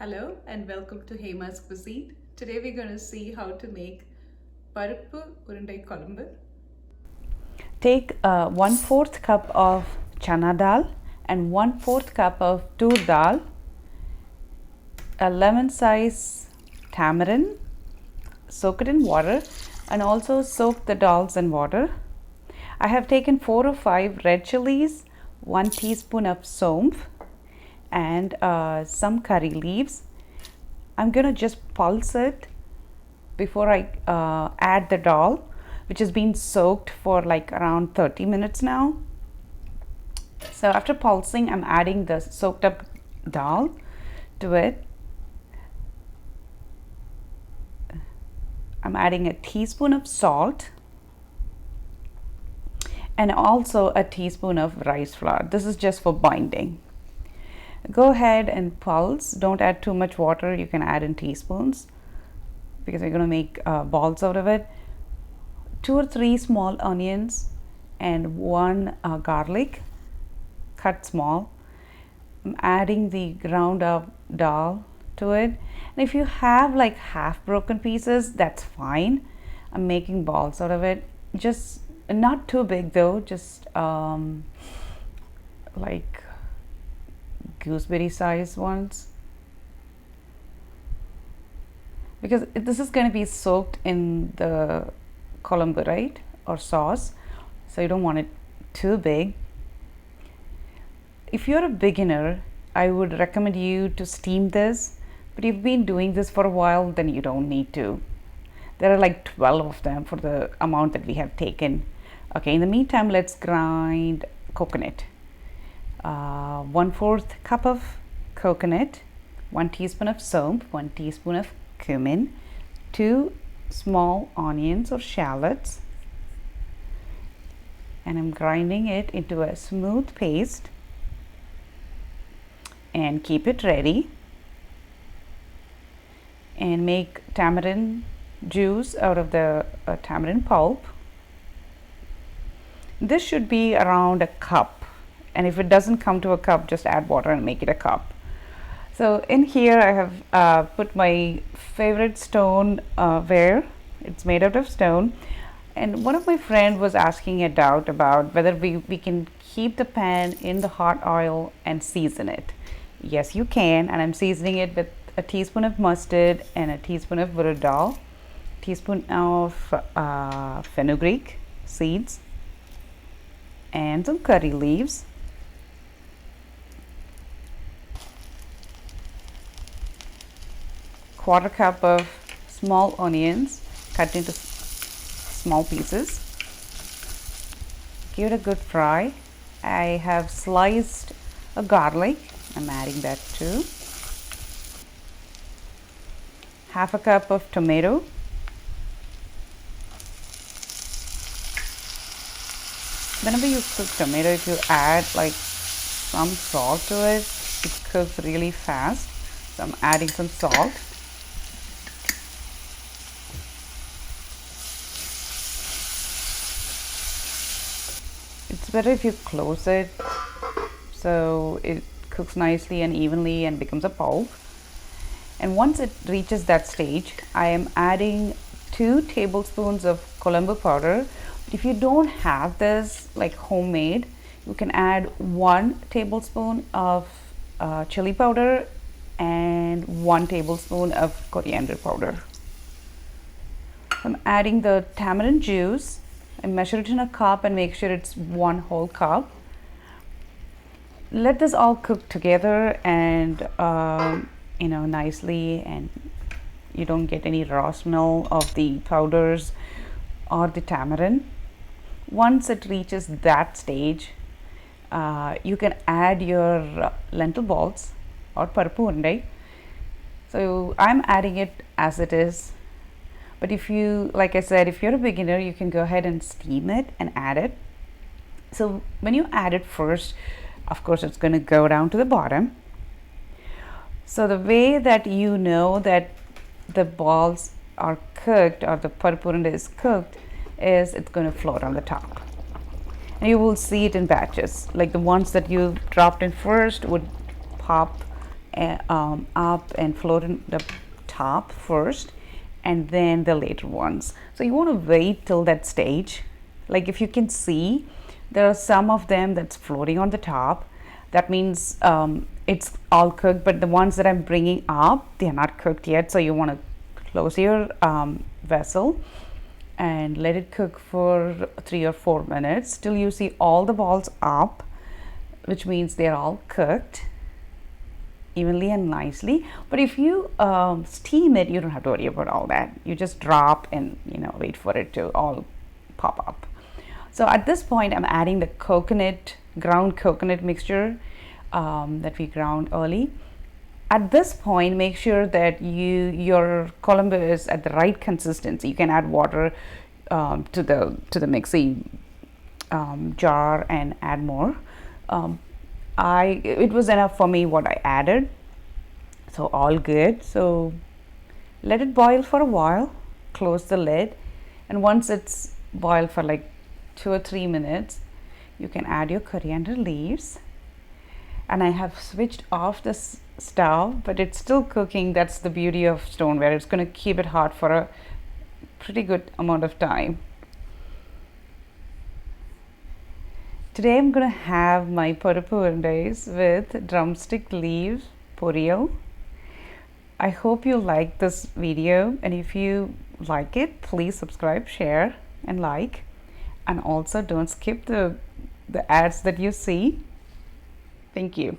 Hello and welcome to Hema's Cuisine. Today we're going to see how to make Paruppu Urundai Kulumbu. Take 1/4 cup of chana dal and 1/4 cup of tur dal, a lemon size tamarind, soak it in water and also soak the dals in water. I have taken 4 or 5 red chilies, 1 teaspoon of somph and some curry leaves. I'm going to just pulse it before I add the dal, which has been soaked for like around 30 minutes now. So after pulsing, I'm adding the soaked up dal to it. I'm adding a teaspoon of salt and also a teaspoon of rice flour. This is just for binding. Go ahead and pulse. Don't add too much water. You can add in teaspoons because we're going to make balls out of it. 2 or 3 small onions and 1 garlic cut small. I'm adding the ground up dal to it, and if you have like half broken pieces, that's fine. I'm making balls out of it, just not too big though, just like gooseberry size ones, because this is going to be soaked in the kulumbu, right, or sauce, so you don't want it too big. If you're a beginner, I would recommend you to steam this, but if you've been doing this for a while, then you don't need to. There are like 12 of them for the amount that we have taken. Okay, in the meantime, let's grind coconut. 1/4 cup of coconut, 1 teaspoon of soap, 1 teaspoon of cumin, 2 small onions or shallots, and I'm grinding it into a smooth paste and keep it ready. And make tamarind juice out of the tamarind pulp. This should be around a cup, and if it doesn't come to a cup, just add water and make it a cup. So in here I have put my favorite stone ware. It's made out of stone, and one of my friend was asking a doubt about whether we can keep the pan in the hot oil and season it. Yes, you can, and I'm seasoning it with a teaspoon of mustard and a teaspoon of urad dal, teaspoon of fenugreek seeds and some curry leaves, quarter cup of small onions cut into small pieces. Give it a good fry. I have sliced a garlic. I'm adding that too. Half a cup of tomato. Whenever you cook tomato, if you add like some salt to it, it cooks really fast. So I'm adding some salt. It's better if you close it so it cooks nicely and evenly and becomes a pulp. And once it reaches that stage, I am adding 2 tablespoons of Kulumbu powder. But if you don't have this like homemade, you can add 1 tablespoon of chili powder and 1 tablespoon of coriander powder. I'm adding the tamarind juice. I measure it in a cup and make sure it's 1 whole cup. Let this all cook together and nicely, and you don't get any raw smell of the powders or the tamarind. Once it reaches that stage, you can add your lentil balls or Paruppu Urundai. So I'm adding it as it is, but if you, like I said, if you're a beginner, you can go ahead and steam it and add it. So when you add it first, of course it's going to go down to the bottom. So the way that you know that the balls are cooked or the Paruppu Urundai is cooked is it's going to float on the top, and you will see it in batches. Like the ones that you dropped in first would pop up and float in the top first, and then the later ones. So you want to wait till that stage. Like if you can see, there are some of them that's floating on the top. That means it's all cooked, but the ones that I'm bringing up, they are not cooked yet. So you want to close your vessel and let it cook for 3 or 4 minutes till you see all the balls up, which means they're all cooked evenly and nicely. But if you steam it, you don't have to worry about all that. You just drop and wait for it to all pop up. So at this point, I'm adding the ground coconut mixture that we ground early. At this point, make sure that your Kulumbu is at the right consistency. You can add water to the mixing jar and add more. It was enough for me what I added, so all good. So let it boil for a while. Close the lid, and once it's boiled for like 2 or 3 minutes, you can add your coriander leaves. And I have switched off this stove, but it's still cooking. That's the beauty of stoneware. It's going to keep it hot for a pretty good amount of time. Today I'm going to have my Paruppu Urundais with drumstick leaf poriyal. I hope you like this video, and if you like it, please subscribe, share and like, and also don't skip the ads that you see. Thank you.